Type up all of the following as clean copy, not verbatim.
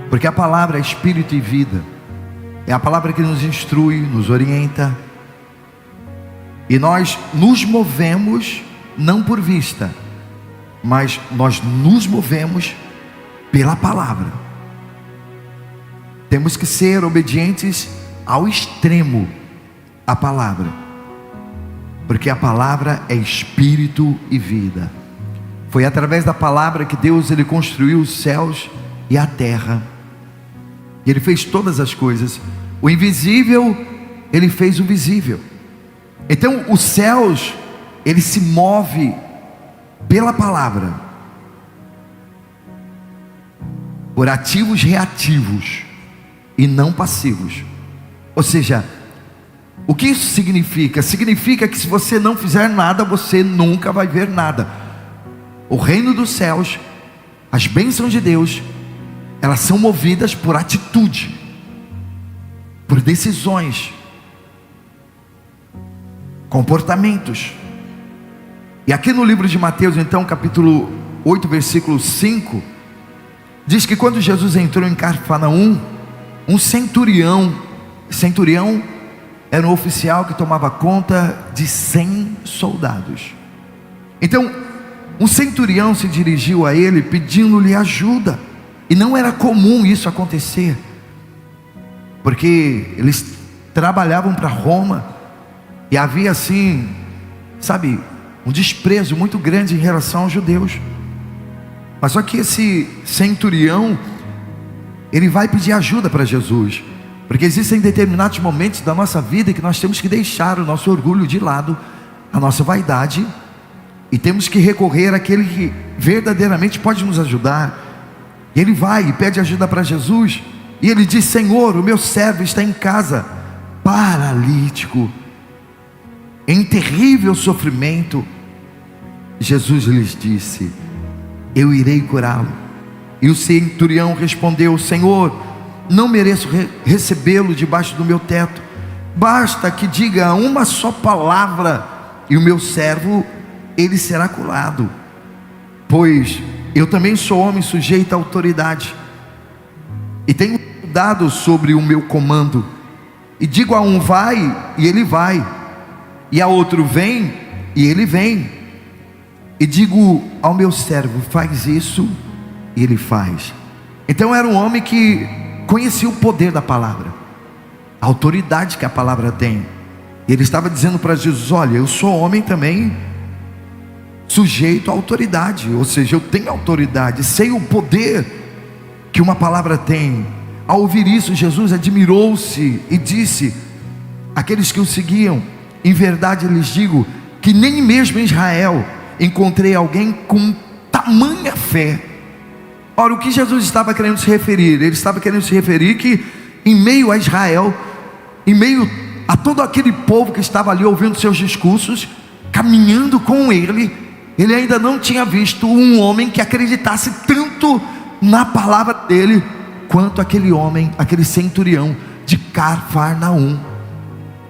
Porque a palavra é espírito e vida. É a palavra que nos instrui, nos orienta. E nós nos movemos não por vista, mas nós nos movemos pela palavra. Temos que ser obedientes ao extremo à palavra, porque a palavra é espírito e vida. Foi através da palavra que Deus ele construiu os céus e a terra. E Ele fez todas as coisas. O invisível, Ele fez o visível. Então os céus, Ele se move pela palavra, por ativos reativos e não passivos. Ou seja, o que isso significa? Significa que se você não fizer nada, você nunca vai ver nada. O reino dos céus, as bênçãos de Deus, elas são movidas por atitude, por decisões, comportamentos. E aqui no livro de Mateus, então, capítulo 8, versículo 5, diz que quando Jesus entrou em Cafarnaum, um centurião era um oficial que tomava conta de 100 soldados. Então, um centurião se dirigiu a ele pedindo-lhe ajuda. E não era comum isso acontecer, porque eles trabalhavam para Roma, e havia assim, sabe, um desprezo muito grande em relação aos judeus. Mas só que esse centurião, ele vai pedir ajuda para Jesus, porque existem determinados momentos da nossa vida que nós temos que deixar o nosso orgulho de lado, a nossa vaidade, e temos que recorrer àquele que verdadeiramente pode nos ajudar. E ele vai e pede ajuda para Jesus, e ele diz: Senhor, o meu servo está em casa, paralítico, em terrível sofrimento. Jesus lhes disse: eu irei curá-lo. E o centurião respondeu: Senhor, não mereço recebê-lo debaixo do meu teto, basta que diga uma só palavra, e o meu servo, ele será curado, pois eu também sou homem sujeito à autoridade, e tenho dado sobre o meu comando, e digo a um vai, e ele vai, e a outro vem, e ele vem, e digo ao meu servo, faz isso, e ele faz. Então era um homem que conhecia o poder da palavra, a autoridade que a palavra tem. E ele estava dizendo para Jesus: olha, eu sou homem também, sujeito à autoridade, ou seja, eu tenho autoridade, sei o poder que uma palavra tem. Ao ouvir isso, Jesus admirou-se e disse àqueles que o seguiam: em verdade lhes digo que nem mesmo em Israel encontrei alguém com tamanha fé. Ora, o que Jesus estava querendo se referir? Ele estava querendo se referir que em meio a Israel, em meio a todo aquele povo que estava ali ouvindo seus discursos, caminhando com ele ainda não tinha visto um homem que acreditasse tanto na palavra dele, quanto aquele homem, aquele centurião de Cafarnaum.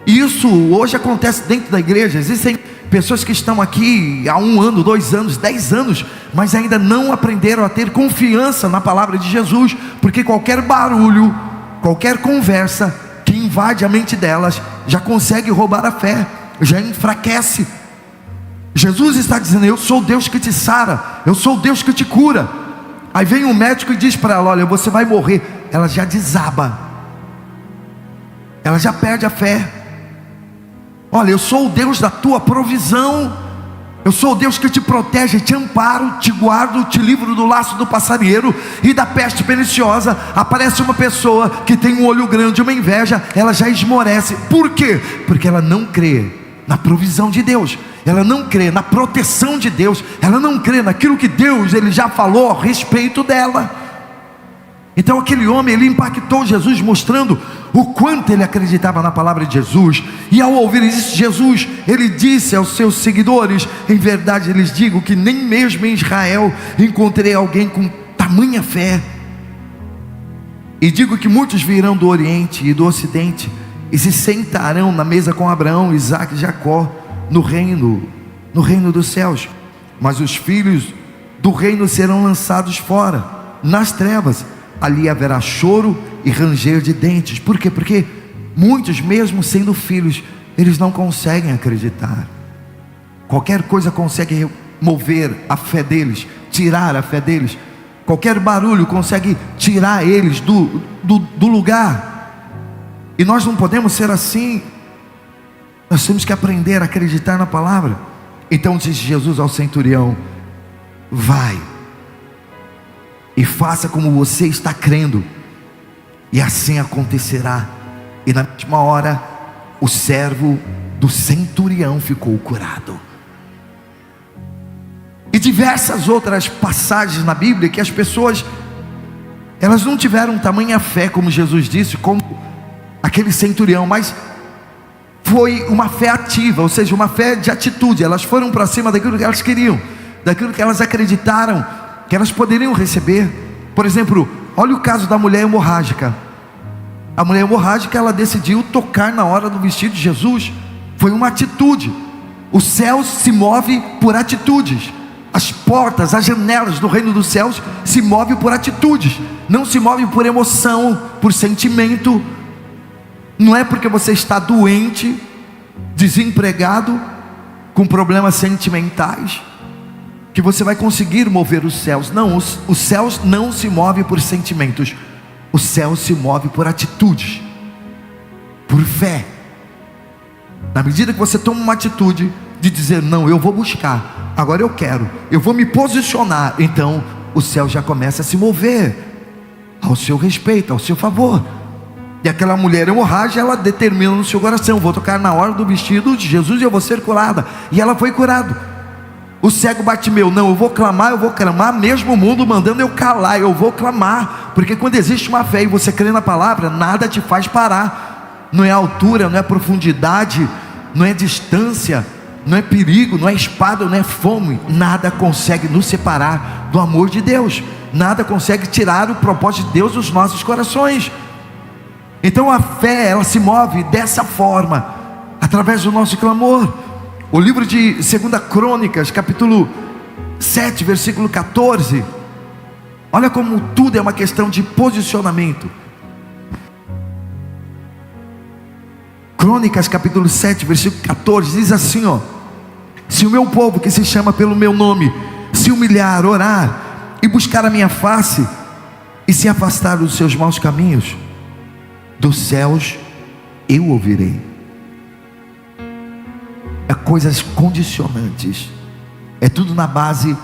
E isso hoje acontece dentro da igreja. Existem pessoas que estão aqui há 1 ano, 2 anos, 10 anos, mas ainda não aprenderam a ter confiança na palavra de Jesus, porque qualquer barulho, qualquer conversa que invade a mente delas, já consegue roubar a fé, já enfraquece. Jesus está dizendo: eu sou o Deus que te sara, eu sou o Deus que te cura. Aí vem um médico e diz para ela: olha, você vai morrer. Ela já desaba, ela já perde a fé. Olha, eu sou o Deus da tua provisão, eu sou o Deus que te protege, te amparo, te guardo, te livro do laço do passarinheiro e da peste perniciosa. Aparece uma pessoa que tem um olho grande, uma inveja, ela já esmorece. Por quê? Porque ela não crê na provisão de Deus, ela não crê na proteção de Deus, ela não crê naquilo que Deus ele já falou a respeito dela. Então aquele homem, ele impactou Jesus, mostrando o quanto ele acreditava na palavra de Jesus. E ao ouvir isso, Jesus, ele disse aos seus seguidores: em verdade lhes digo que nem mesmo em Israel encontrei alguém com tamanha fé. E digo que muitos virão do Oriente e do Ocidente e se sentarão na mesa com Abraão, Isaque e Jacó no reino dos céus, mas os filhos do reino serão lançados fora, nas trevas. ali haverá choro e ranger de dentes. Por quê? Porque muitos, mesmo sendo filhos, eles não conseguem acreditar. Qualquer coisa consegue mover a fé deles, tirar a fé deles. Qualquer barulho consegue tirar eles do lugar. E nós não podemos ser assim. Nós temos que aprender a acreditar na palavra. Então disse Jesus ao centurião: vai e faça como você está crendo, e assim acontecerá. E na mesma hora o servo do centurião ficou curado. E diversas outras passagens na Bíblia que as pessoas, elas não tiveram tamanha fé, como Jesus disse, como aquele centurião, mas foi uma fé ativa, ou seja, uma fé de atitude. Elas foram para cima daquilo que elas queriam, daquilo que elas acreditaram que elas poderiam receber. Por exemplo, olha o caso da mulher hemorrágica. A mulher hemorrágica, ela decidiu tocar na hora do vestido de Jesus. Foi uma atitude. O céu se move por atitudes. As portas, as janelas do reino dos céus se movem por atitudes. Não se move por emoção, por sentimento. Não é porque você está doente, desempregado, com problemas sentimentais, que você vai conseguir mover os céus. Não, os céus não se movem por sentimentos. O céu se move por atitudes, por fé. Na medida que você toma uma atitude de dizer: não, eu vou buscar, agora eu quero, eu vou me posicionar, então o céu já começa a se mover ao seu respeito, ao seu favor. E aquela mulher hemorrágica, ela determina no seu coração: vou tocar na hora do vestido de Jesus e eu vou ser curada. E ela foi curada. O cego Bartimeu: não, eu vou clamar, mesmo o mundo mandando eu calar, eu vou clamar. Porque quando existe uma fé e você crê na palavra, nada te faz parar. Não é altura, não é profundidade, não é distância, não é perigo, não é espada, não é fome. Nada consegue nos separar do amor de Deus. Nada consegue tirar o propósito de Deus dos nossos corações. Então a fé, ela se move dessa forma, através do nosso clamor. O livro de 2 Crônicas, capítulo 7, versículo 14. Olha como tudo é uma questão de posicionamento. Crônicas, capítulo 7, versículo 14, diz assim, ó: se o meu povo, que se chama pelo meu nome, se humilhar, orar e buscar a minha face, e se afastar dos seus maus caminhos, dos céus eu ouvirei. É coisas condicionantes. É tudo na base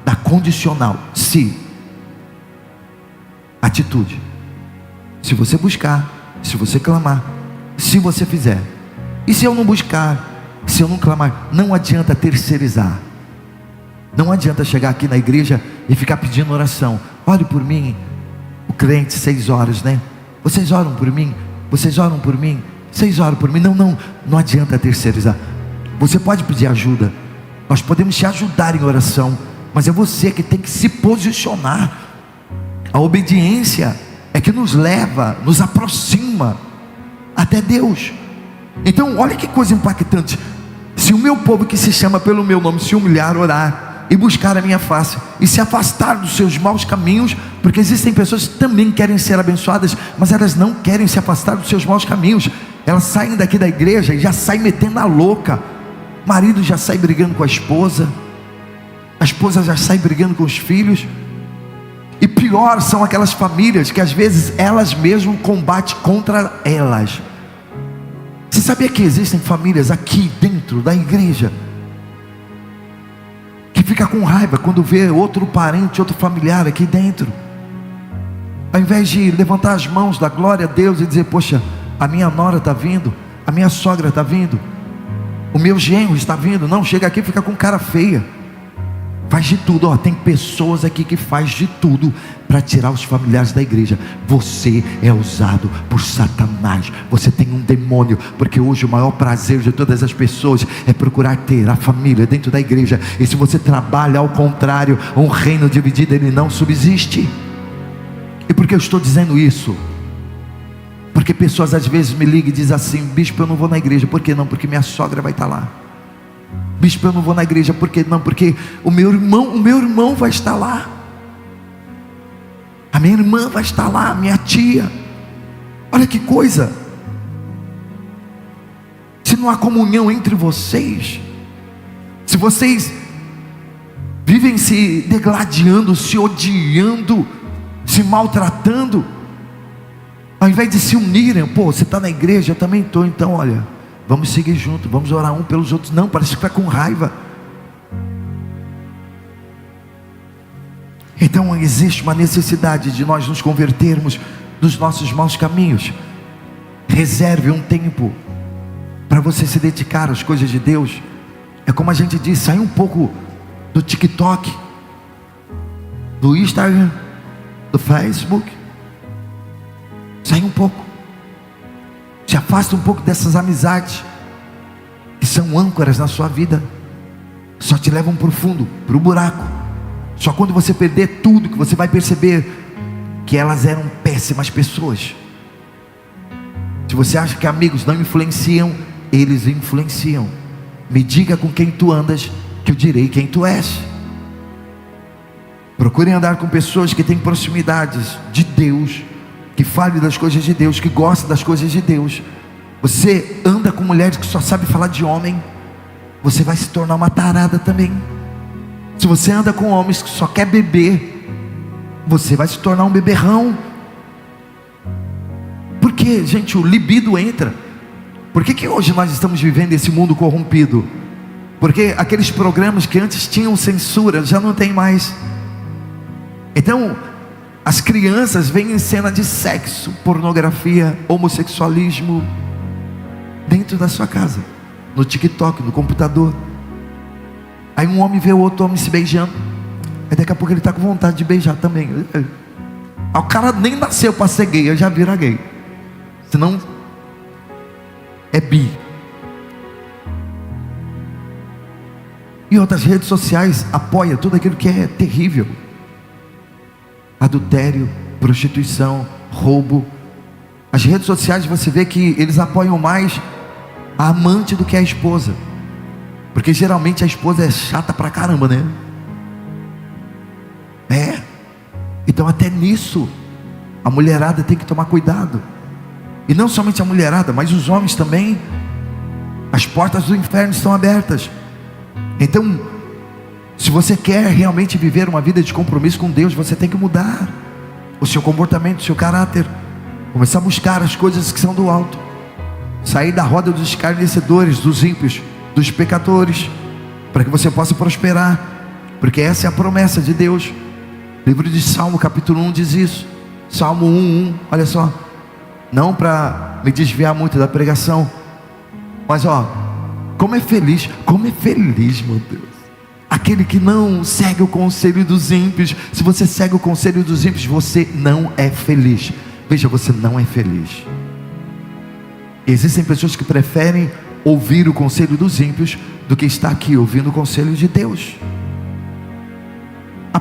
da condicional. Se, atitude. Se você buscar, se você clamar, se você fizer. E se eu não buscar, se eu não clamar? Não adianta terceirizar. Não adianta chegar aqui na igreja e ficar pedindo oração. Ore por mim. O crente, 6 horas, né? Vocês oram por mim? Vocês oram por mim? Vocês oram por mim? Não adianta terceirizar. Você pode pedir ajuda, nós podemos te ajudar em oração, mas é você que tem que se posicionar. A obediência é que nos leva, nos aproxima até Deus. Então olha que coisa impactante. Se o meu povo, que se chama pelo meu nome, se humilhar, orar e buscar a minha face, e se afastar dos seus maus caminhos, porque existem pessoas que também querem ser abençoadas, mas elas não querem se afastar dos seus maus caminhos. Elas saem daqui da igreja e já saem metendo a louca. O marido já sai brigando com a esposa já sai brigando com os filhos. E pior são aquelas famílias que às vezes elas mesmas combatem contra elas. Você sabia que existem famílias aqui dentro da igreja que fica com raiva quando vê outro parente, outro familiar aqui dentro? Ao invés de levantar as mãos, dar glória a Deus e dizer: poxa, a minha nora está vindo, a minha sogra está vindo, o meu genro está vindo. Não, chega aqui e fica com cara feia. Faz de tudo, ó, tem pessoas aqui que faz de tudo para tirar os familiares da igreja. Você é usado por Satanás. Você tem um demônio, porque hoje o maior prazer de todas as pessoas é procurar ter a família dentro da igreja. E se você trabalha ao contrário, um reino dividido ele não subsiste. E por que eu estou dizendo isso? Porque pessoas às vezes me ligam e dizem assim: bispo, eu não vou na igreja. Por que não? Porque minha sogra vai estar lá. Bispo, eu não vou na igreja. Por que não? Porque o meu irmão vai estar lá. A minha irmã vai estar lá, minha tia. Olha que coisa. Se não há comunhão entre vocês, se vocês vivem se degladiando, se odiando, se maltratando, ao invés de se unirem, pô, você está na igreja, eu também estou, então olha, vamos seguir junto, vamos orar um pelos outros. Não, parece que está com raiva. Então existe uma necessidade de nós nos convertermos dos nossos maus caminhos. Reserve um tempo para você se dedicar às coisas de Deus. É como a gente diz, sai um pouco do TikTok, do Instagram, do Facebook. Sai um pouco. Se afasta um pouco dessas amizades que são âncoras na sua vida, só te levam para o fundo, para o buraco. Só quando você perder tudo que você vai perceber que elas eram péssimas pessoas. Se você acha que amigos não influenciam, eles influenciam. Me diga com quem tu andas, que eu direi quem tu és. Procure andar com pessoas que têm proximidades de Deus, que falem das coisas de Deus, que gostam das coisas de Deus. Você anda com mulheres que só sabem falar de homem, você vai se tornar uma tarada também. Se você anda com homens que só quer beber, você vai se tornar um beberrão. Porque, gente, o libido entra. Por que hoje nós estamos vivendo esse mundo corrompido? Porque aqueles programas que antes tinham censura, já não tem mais. Então, as crianças veem em cena de sexo, pornografia, homossexualismo, dentro da sua casa, no TikTok, no computador. Aí um homem vê o outro homem se beijando, aí daqui a pouco ele está com vontade de beijar também. O cara nem nasceu para ser gay, eu já vira gay. Senão é bi. E outras redes sociais apoiam tudo aquilo que é terrível: adultério, prostituição, roubo. As redes sociais, você vê que eles apoiam mais a amante do que a esposa, porque geralmente a esposa é chata pra caramba, né? Então até nisso a mulherada tem que tomar cuidado. E não somente a mulherada, mas os homens também. As portas do inferno estão abertas. Então, se você quer realmente viver uma vida de compromisso com Deus, você tem que mudar o seu comportamento, o seu caráter. Começar a buscar as coisas que são do alto. Sair da roda dos escarnecedores, dos ímpios, dos pecadores, para que você possa prosperar. Porque essa é a promessa de Deus. Livro de Salmo, capítulo 1 diz isso. Salmo 1:1, olha só. Não para me desviar muito da pregação, mas como é feliz, meu Deus, aquele que não segue o conselho dos ímpios. Se você segue o conselho dos ímpios, você não é feliz. Veja, você não é feliz. Existem pessoas que preferem ouvir o conselho dos ímpios do que estar aqui ouvindo o conselho de Deus.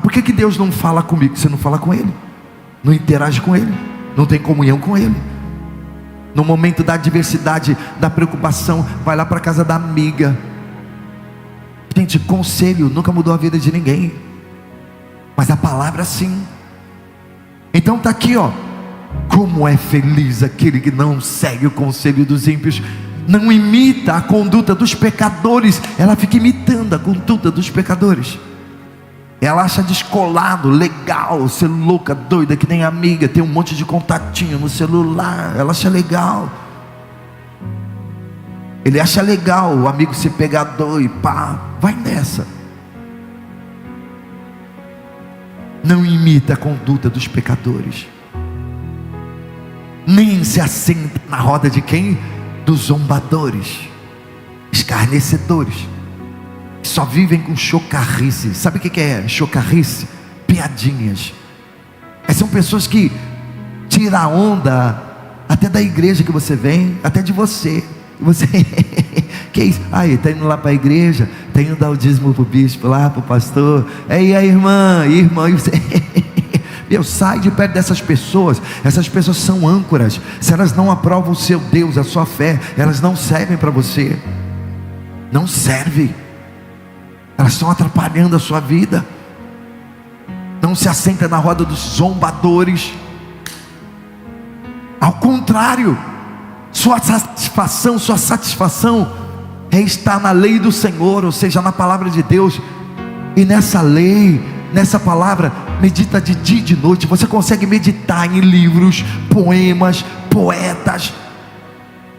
Por que Deus não fala comigo? Você não fala com Ele, não interage com Ele, não tem comunhão com Ele. No momento da adversidade, da preocupação, vai lá para a casa da amiga. Gente, conselho nunca mudou a vida de ninguém, mas a palavra sim. Então está aqui, como é feliz aquele que não segue o conselho dos ímpios, não imita a conduta dos pecadores. Ela fica imitando a conduta dos pecadores. Ela acha descolado, legal, ser louca, doida, que nem amiga, tem um monte de contatinho no celular, ela acha legal. Ele acha legal o amigo ser pegador e pá, vai nessa. Não imita a conduta dos pecadores, nem se assenta na roda de quem? Dos zombadores, escarnecedores, que só vivem com chocarrice. Sabe o que é chocarrice? Piadinhas. São pessoas que tiram a onda até da igreja que você vem, até de você. Você que é isso? Está indo lá para a igreja, está indo dar o dízimo para o bispo, lá para o pastor. E aí, irmã, e você... Meu, sai de perto dessas pessoas. Essas pessoas são âncoras. Se elas não aprovam o seu Deus, a sua fé, elas não servem para você. Não servem. Elas estão atrapalhando a sua vida. não se assenta na roda dos zombadores. Ao contrário, sua satisfação é estar na lei do Senhor, ou seja, na palavra de Deus. E nessa lei, nessa palavra, medita de dia e de noite. Você consegue meditar em livros, poemas, poetas.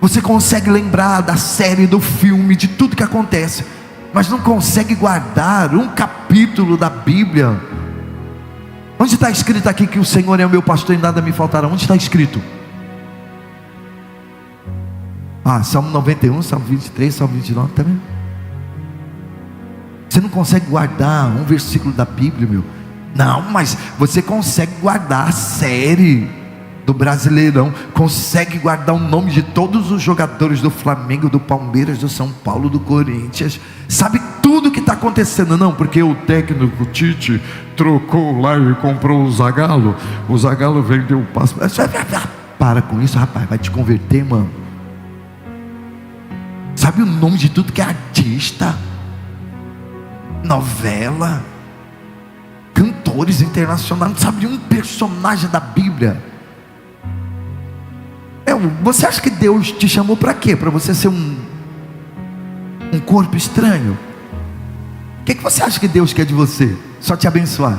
Você consegue lembrar da série, do filme, de tudo que acontece, mas não consegue guardar um capítulo da Bíblia. Onde está escrito aqui que o Senhor é o meu pastor e nada me faltará? Onde está escrito? Salmo 91, Salmo 23, Salmo 29 também. Você não consegue guardar um versículo da Bíblia, meu? Não, mas você consegue guardar a série do Brasileirão, consegue guardar o nome de todos os jogadores do Flamengo, do Palmeiras, do São Paulo, do Corinthians, sabe tudo o que está acontecendo. Não, porque o técnico Tite trocou lá e comprou o Zagallo vendeu o passo. Para com isso, rapaz, vai te converter, mano. Sabe o nome de tudo que é artista, novela, cantores internacionais, não sabe de um personagem da Bíblia. Você acha que Deus te chamou para quê? Para você ser um corpo estranho? O que você acha que Deus quer de você? Só te abençoar?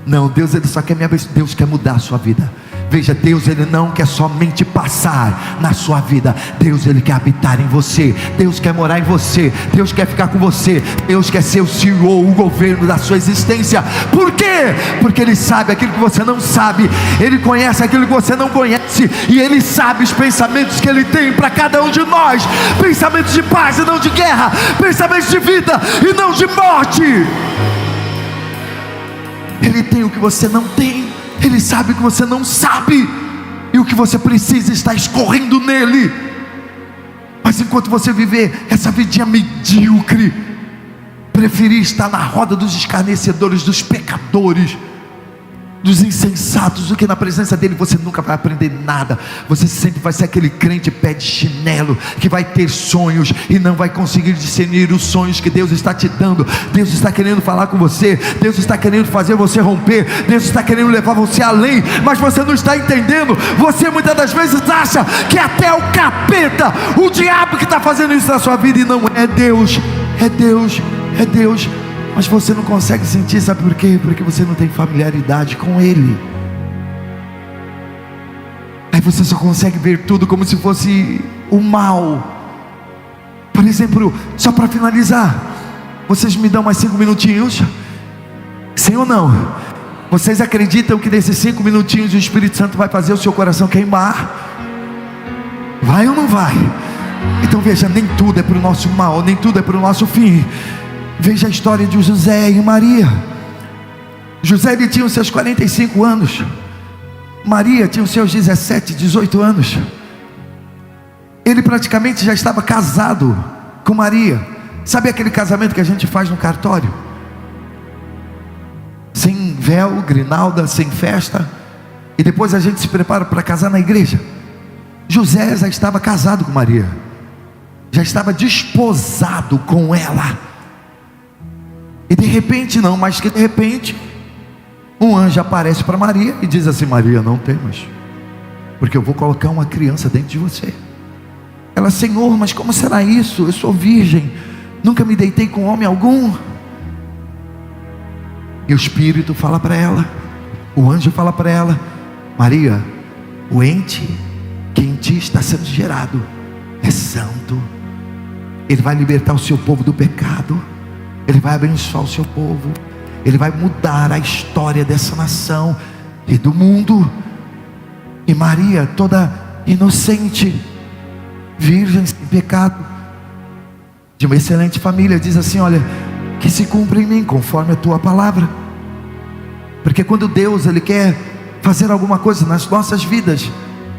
Não, Deus ele só quer me abençoar. Deus quer mudar a sua vida. Veja, Deus ele não quer somente passar na sua vida. Deus ele quer habitar em você. Deus quer morar em você. Deus quer ficar com você. Deus quer ser o CEO, o governo da sua existência. Por quê? Porque Ele sabe aquilo que você não sabe. Ele conhece aquilo que você não conhece. E Ele sabe os pensamentos que Ele tem para cada um de nós. Pensamentos de paz e não de guerra. Pensamentos de vida e não de morte. Ele tem o que você não tem. Ele sabe o que você não sabe, e o que você precisa está escorrendo nele. Mas enquanto você viver essa vidinha medíocre, preferir estar na roda dos escarnecedores, dos pecadores, dos insensatos, do que na presença dele, você nunca vai aprender nada. Você sempre vai ser aquele crente pé de chinelo, que vai ter sonhos e não vai conseguir discernir os sonhos que Deus está te dando. Deus está querendo falar com você, Deus está querendo fazer você romper, Deus está querendo levar você além, mas você não está entendendo. Você muitas das vezes acha que até o capeta, o diabo que está fazendo isso na sua vida, e não é Deus. É Deus, é Deus. Mas você não consegue sentir, sabe por quê? Porque você não tem familiaridade com Ele. Aí você só consegue ver tudo como se fosse o mal. Por exemplo, só para finalizar, vocês me dão mais 5 minutinhos? Sim ou não? Vocês acreditam que nesses 5 minutinhos o Espírito Santo vai fazer o seu coração queimar? Vai ou não vai? Então veja, nem tudo é para o nosso mal, nem tudo é para o nosso fim. Veja a história de José e Maria. José ele tinha os seus 45 anos. Maria tinha os seus 17, 18 anos. Ele praticamente já estava casado com Maria. Sabe aquele casamento que a gente faz no cartório? Sem véu, grinalda, sem festa. E depois a gente se prepara para casar na igreja. José já estava casado com Maria. Já estava desposado com ela. E de repente, não mais que de repente, um anjo aparece para Maria e diz assim: Maria, não temas, porque eu vou colocar uma criança dentro de você. Ela: Senhor, mas como será isso? Eu sou virgem, nunca me deitei com homem algum. E o Espírito fala para ela, o anjo fala para ela: Maria, o ente que em ti está sendo gerado é santo. Ele vai libertar o seu povo do pecado. Ele vai abençoar o seu povo. Ele vai mudar a história dessa nação e do mundo. E Maria, toda inocente, virgem, sem pecado, de uma excelente família, diz assim: olha, que se cumpra em mim conforme a tua palavra. Porque quando Deus ele quer fazer alguma coisa nas nossas vidas,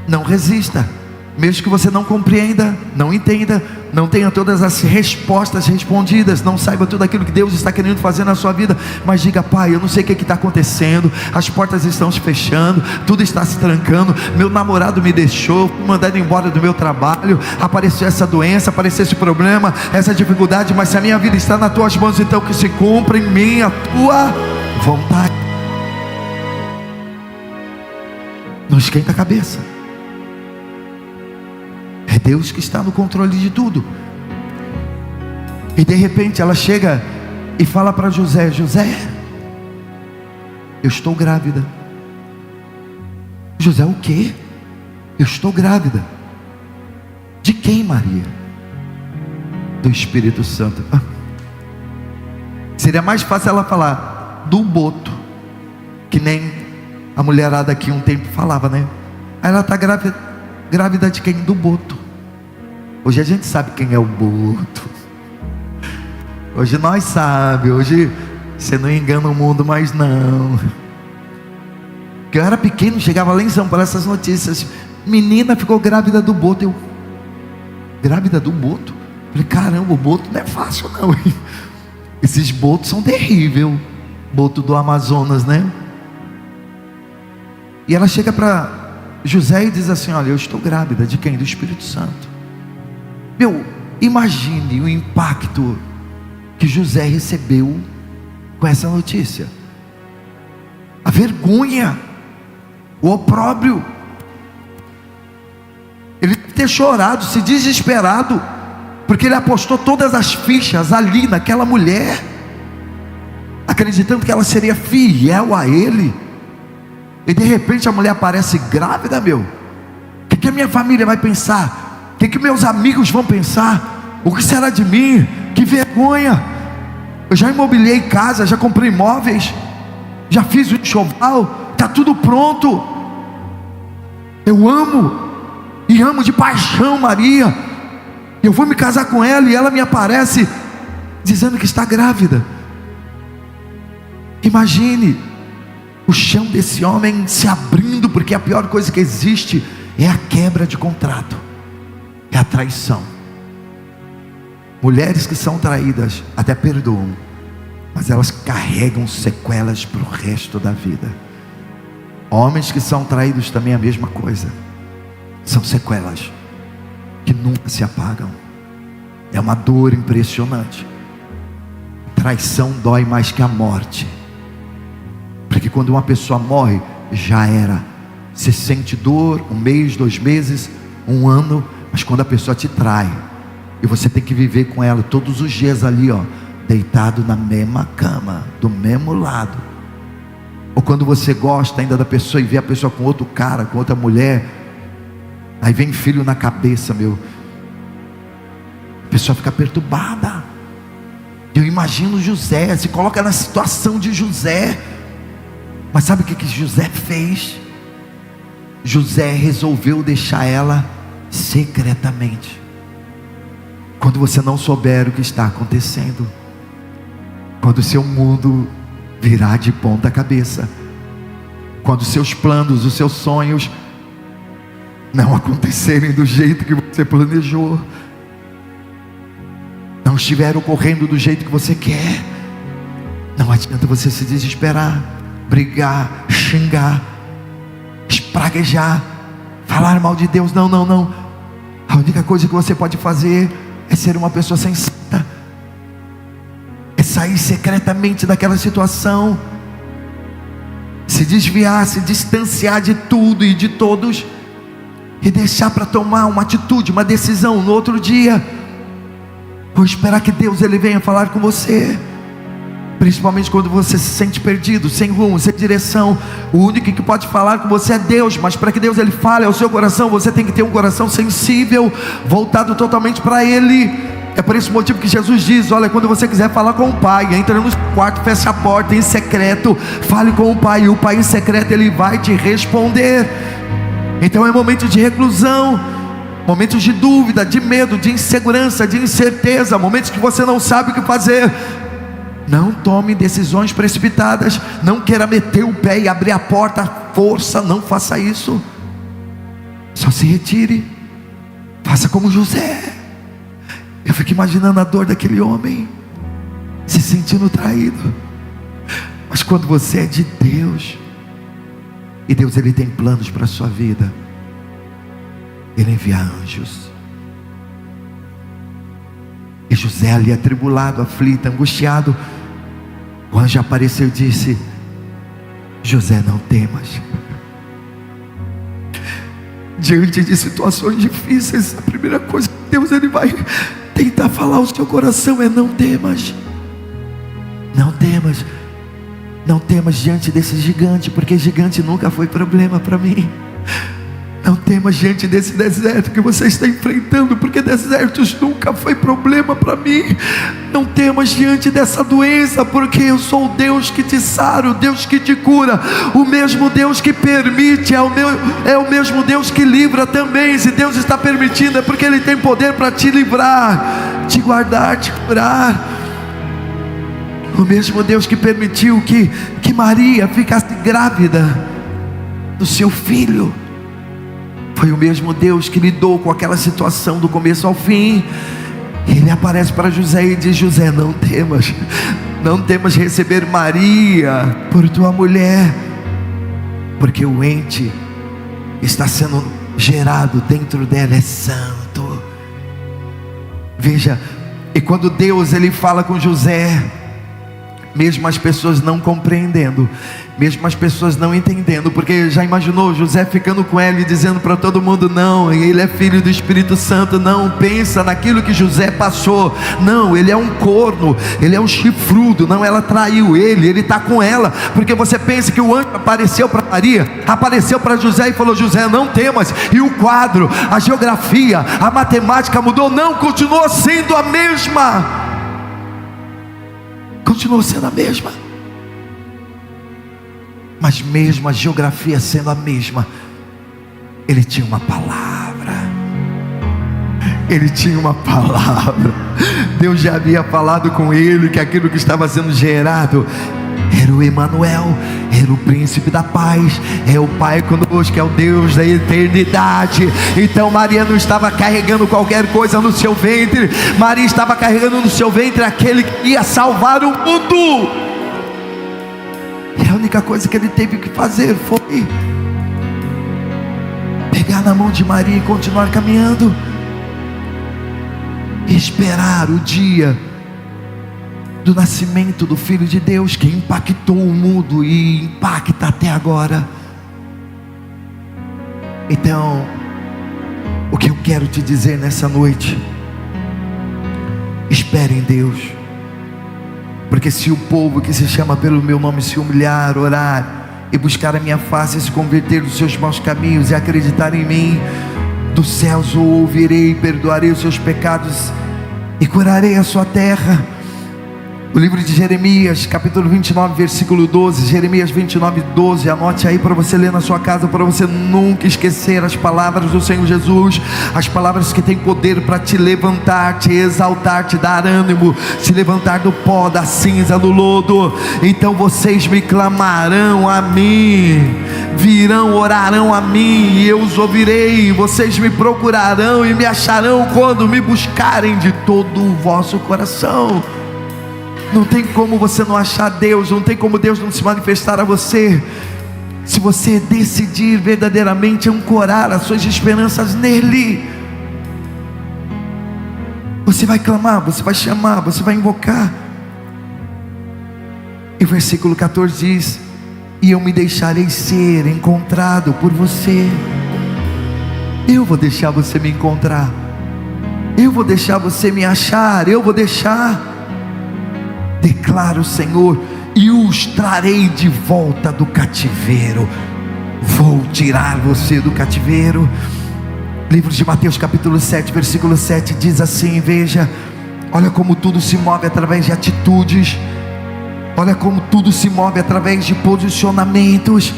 não resista. Mesmo que você não compreenda, não entenda, não tenha todas as respostas respondidas, não saiba tudo aquilo que Deus está querendo fazer na sua vida, mas diga: Pai, eu não sei o que está acontecendo, as portas estão se fechando, tudo está se trancando, meu namorado me deixou, fui mandado embora do meu trabalho, apareceu essa doença, apareceu esse problema, essa dificuldade, mas se a minha vida está nas tuas mãos, então que se cumpra em mim a tua vontade. Não esquenta a cabeça. É Deus que está no controle de tudo. E de repente ela chega e fala para José: José, eu estou grávida. José: o quê? Eu estou grávida. De quem, Maria? Do Espírito Santo. Seria mais fácil ela falar do boto, que nem a mulherada aqui um tempo falava, né? Aí ela está grávida. Grávida de quem? Do boto. Hoje a gente sabe quem é o boto. Hoje nós sabemos. Hoje você não engana o mundo mais não. Porque eu era pequeno, chegava lá em São Paulo essas notícias: menina ficou grávida do boto. Eu: grávida do boto? Falei: caramba, o boto não é fácil não, hein? Esses botos são terríveis. Boto do Amazonas, né? E ela chega para José e diz assim: olha, eu estou grávida. De quem? Do Espírito Santo. Meu, imagine o impacto que José recebeu com essa notícia. A vergonha, o opróbrio. Ele deve ter chorado, se desesperado, porque ele apostou todas as fichas ali naquela mulher, acreditando que ela seria fiel a ele. E de repente a mulher aparece grávida, meu. O que a minha família vai pensar? O que meus amigos vão pensar? O que será de mim? Que vergonha. Eu já imobiliei casa, já comprei imóveis, já fiz o enxoval, está tudo pronto. Eu amo, e amo de paixão Maria. Eu vou me casar com ela e ela me aparece dizendo que está grávida. Imagine o chão desse homem se abrindo, porque a pior coisa que existe é a quebra de contrato, é a traição. Mulheres que são traídas até perdoam, mas elas carregam sequelas para o resto da vida. Homens que são traídos também é a mesma coisa. São sequelas que nunca se apagam. É uma dor impressionante. Traição dói mais que a morte, porque quando uma pessoa morre, já era. Você sente dor 1 mês, 2 meses, 1 ano, mas quando a pessoa te trai, e você tem que viver com ela todos os dias ali, ó, deitado na mesma cama, do mesmo lado. Ou quando você gosta ainda da pessoa e vê a pessoa com outro cara, com outra mulher, aí vem filho na cabeça, meu. A pessoa fica perturbada. Eu imagino José, se coloca na situação de José. Mas sabe o que José fez? José resolveu deixar ela secretamente. Quando você não souber o que está acontecendo, quando o seu mundo virar de ponta cabeça, quando os seus planos, os seus sonhos não acontecerem do jeito que você planejou, não estiver ocorrendo do jeito que você quer, não adianta você se desesperar, brigar, xingar, espraguejar, falar mal de Deus. Não, não, não. A única coisa que você pode fazer é ser uma pessoa sensata, é sair secretamente daquela situação, se desviar, se distanciar de tudo e de todos, e deixar para tomar uma atitude, uma decisão no outro dia. Vou esperar que Deus ele venha falar com você. Principalmente quando você se sente perdido, sem rumo, sem direção. O único que pode falar com você é Deus. Mas para que Deus ele fale ao seu coração, você tem que ter um coração sensível, voltado totalmente para Ele. É por esse motivo que Jesus diz: olha, quando você quiser falar com o Pai, entra no quarto, fecha a porta em secreto, fale com o Pai, e o Pai em secreto ele vai te responder. Então é momento de reclusão, momentos de dúvida, de medo, de insegurança, de incerteza, momentos que você não sabe o que fazer. Não tome decisões precipitadas, não queira meter o pé e abrir a porta à força, não faça isso. Só se retire, faça como José. Eu fico imaginando a dor daquele homem, se sentindo traído. Mas quando você é de Deus, e Deus ele tem planos para a sua vida, Ele envia anjos. E José ali atribulado, aflito, angustiado, o anjo apareceu e disse: José, não temas, Diante de situações difíceis, a primeira coisa que Deus ele vai tentar falar ao seu coração é: não temas. Não temas. Não temas diante desse gigante, porque gigante nunca foi problema para mim. Não temas diante desse deserto que você está enfrentando, porque desertos nunca foi problema para mim. Não temas diante dessa doença, porque eu sou o Deus que te sara, o Deus que te cura, o mesmo Deus que permite, é o mesmo Deus que livra também. Se Deus está permitindo, é porque Ele tem poder para te livrar, te guardar, te curar. O mesmo Deus que permitiu que Maria ficasse grávida do seu filho, foi o mesmo Deus que lidou com aquela situação do começo ao fim. Ele aparece para José e diz: José, não temas, não temas receber Maria por tua mulher, porque o ente está sendo gerado dentro dela é santo. Veja, e quando Deus ele fala com José, mesmo as pessoas não compreendendo, mesmo as pessoas não entendendo, porque já imaginou José ficando com ela e dizendo para todo mundo: não, ele é filho do Espírito Santo. Não pensa naquilo que José passou. Não, ele é um corno, ele é um chifrudo. Não, ela traiu ele está com ela. Porque você pensa que o anjo apareceu para Maria, apareceu para José e falou: José, não temas. E o quadro, a geografia, a matemática mudou? Não, continuou sendo a mesma. Continuou sendo a mesma. Mas mesmo a geografia sendo a mesma, ele tinha uma palavra. Ele tinha uma palavra. Deus já havia falado com ele que aquilo que estava sendo gerado era o Emanuel, era o príncipe da paz, é o Pai conosco, é o Deus da eternidade. Então Maria não estava carregando qualquer coisa no seu ventre. Maria estava carregando no seu ventre aquele que ia salvar o mundo. E a única coisa que ele teve que fazer foi pegar na mão de Maria e continuar caminhando, e esperar o dia do nascimento do Filho de Deus, que impactou o mundo e impacta até agora. Então, o que eu quero te dizer nessa noite: espere em Deus, porque se o povo que se chama pelo meu nome se humilhar, orar e buscar a minha face, e se converter dos seus maus caminhos e acreditar em mim, dos céus o ouvirei, perdoarei os seus pecados e curarei a sua terra. O livro de Jeremias, capítulo 29, versículo 12. Jeremias 29, 12. Anote aí para você ler na sua casa, para você nunca esquecer as palavras do Senhor Jesus. As palavras que têm poder para te levantar, te exaltar, te dar ânimo, se levantar do pó, da cinza, do lodo. Então vocês me clamarão a mim, virão, orarão a mim, e eu os ouvirei. Vocês me procurarão e me acharão quando me buscarem de todo o vosso coração. Não tem como você não achar Deus, não tem como Deus não se manifestar a você, se você decidir verdadeiramente ancorar as suas esperanças nele. Você vai clamar, você vai chamar, você vai invocar. E o versículo 14 diz: e eu me deixarei ser encontrado por você. Eu vou deixar você me encontrar, eu vou deixar você me achar, eu vou deixar, declara o Senhor, e os trarei de volta do cativeiro. Vou tirar você do cativeiro. Livro de Mateus capítulo 7, versículo 7 diz assim: veja, olha como tudo se move através de atitudes, olha como tudo se move através de posicionamentos,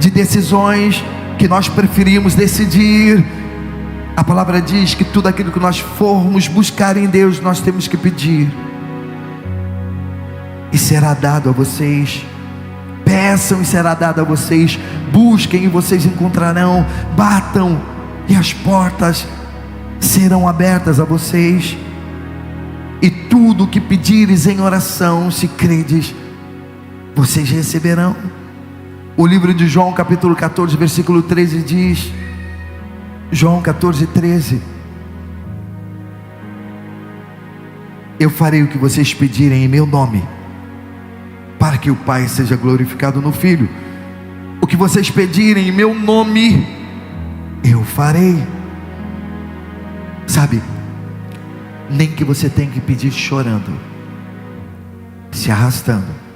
de decisões que nós preferimos decidir. A palavra diz que tudo aquilo que nós formos buscar em Deus, nós temos que pedir, e será dado a vocês. Peçam e será dado a vocês. Busquem e vocês encontrarão. Batam e as portas serão abertas a vocês. E tudo o que pedires em oração, se credes, vocês receberão. O livro de João capítulo 14, versículo 13 diz, João 14, 13: eu farei o que vocês pedirem em meu nome, para que o Pai seja glorificado no Filho. O que vocês pedirem em meu nome, eu farei. Sabe, nem que você tenha que pedir chorando, se arrastando.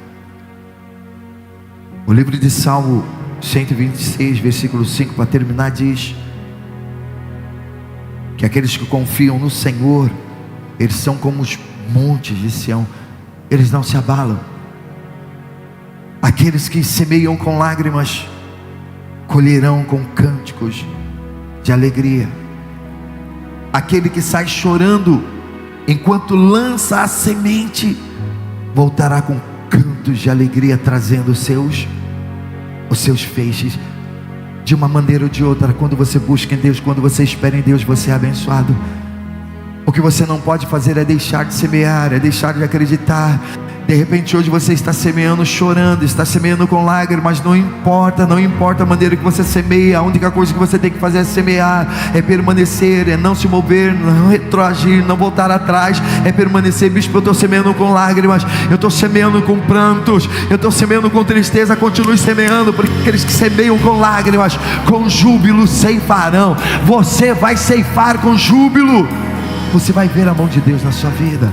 O livro de Salmo 126, versículo 5, para terminar, diz que aqueles que confiam no Senhor, eles são como os montes de Sião, eles não se abalam. Aqueles que semeiam com lágrimas, colherão com cânticos de alegria. Aquele que sai chorando, enquanto lança a semente, voltará com cantos de alegria, trazendo os seus feixes. De uma maneira ou de outra, quando você busca em Deus, quando você espera em Deus, você é abençoado. O que você não pode fazer é deixar de semear, é deixar de acreditar. De repente hoje você está semeando chorando, está semeando com lágrimas. Não importa a maneira que você semeia. A única coisa que você tem que fazer é semear, é permanecer, é não se mover, não retroagir, não voltar atrás, é permanecer. Bispo, eu estou semeando com lágrimas, eu estou semeando com prantos, eu estou semeando com tristeza. Continue semeando, porque aqueles que semeiam com lágrimas, com júbilo ceifarão. Você vai ceifar com júbilo, você vai ver a mão de Deus na sua vida.